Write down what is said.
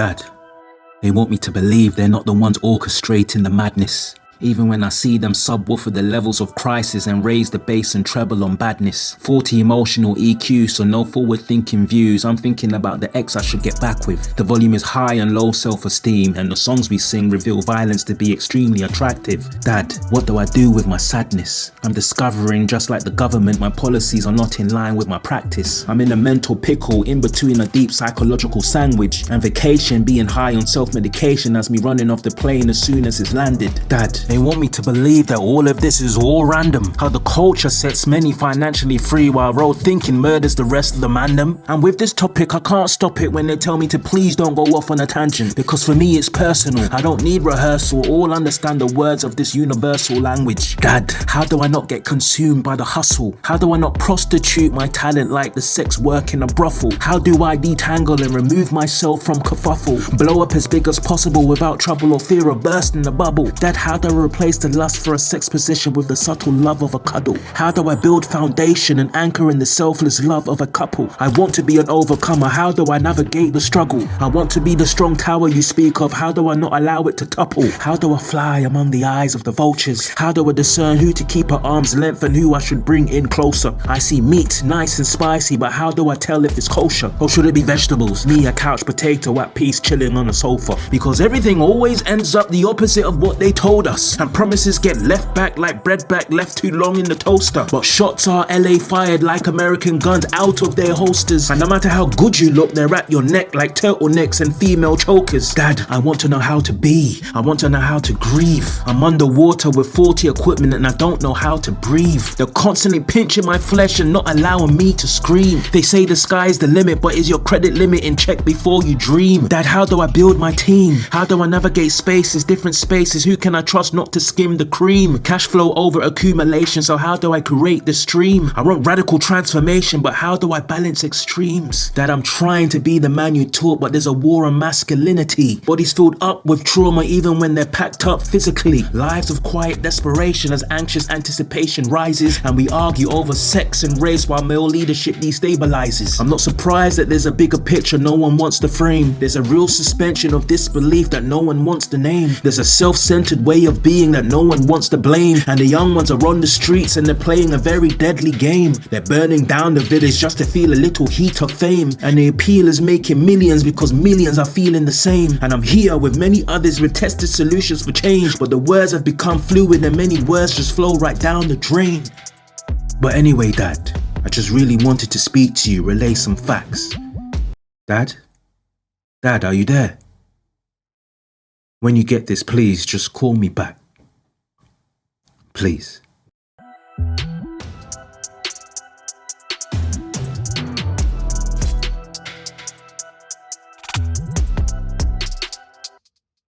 Dad, they want me to believe they're not the ones orchestrating the madness. Even when I see them subwoofer the levels of crisis and raise the bass and treble on badness. 40 emotional EQ, so no forward thinking views. I'm thinking about the ex I should get back with. The volume is high and low self-esteem, and the songs we sing reveal violence to be extremely attractive. Dad, what do I do with my sadness? I'm discovering, just like the government, my policies are not in line with my practice. I'm in a mental pickle in between a deep psychological sandwich and vacation, being high on self-medication as me running off the plane as soon as it's landed. Dad, they want me to believe that all of this is all random. How the culture sets many financially free while road thinking murders the rest of the mandem. And with this topic, I can't stop it when they tell me to please don't go off on a tangent. Because for me it's personal. I don't need rehearsal. All understand the words of this universal language. Dad, how do I not get consumed by the hustle? How do I not prostitute my talent like the sex work in a brothel? How do I detangle and remove myself from kerfuffle? Blow up as big as possible without trouble or fear of bursting the bubble. Dad, how do I replace the lust for a sex position with the subtle love of a cuddle? How do I build foundation and anchor in the selfless love of a couple? I want to be an overcomer. How do I navigate the struggle? I want to be the strong tower you speak of. How do I not allow it to topple? How do I fly among the eyes of the vultures? How do I discern who to keep at arm's length and who I should bring in closer? I see meat, nice and spicy, but how do I tell if it's kosher? Or should it be vegetables? Me, a couch potato at peace chilling on a sofa. Because everything always ends up the opposite of what they told us. And promises get left back like bread back left too long in the toaster. But shots are LA fired like American guns out of their holsters. And no matter how good you look, they're at your neck like turtlenecks and female chokers. Dad, I want to know how to be. I want to know how to grieve. I'm underwater with faulty equipment and I don't know how to breathe. They're constantly pinching my flesh and not allowing me to scream. They say the sky's the limit, but is your credit limit in check before you dream? Dad, how do I build my team? How do I navigate spaces, different spaces? Who can I trust not to skim the cream? Cash flow over accumulation, so how do I create the stream? I want radical transformation, but how do I balance extremes? Dad, I'm trying to be the man you taught, but there's a war on masculinity. Bodies filled up with trauma even when they're packed up physically. Lives of quiet desperation as anxious anticipation rises, and we argue over sex and race while male leadership destabilizes. I'm not surprised that there's a bigger picture no one wants to frame. There's a real suspension of disbelief that no one wants to name. There's a self-centered way of being that no one wants to blame, and the young ones are on the streets and they're playing a very deadly game. They're burning down the village just to feel a little heat of fame, and the appeal is making millions because millions are feeling the same. And I'm here with many others with tested solutions for change, but the words have become fluid and many words just flow right down the drain. But anyway, Dad, I just really wanted to speak to you, relay some facts. Dad? Dad, are you there? When you get this, please just call me back. Please.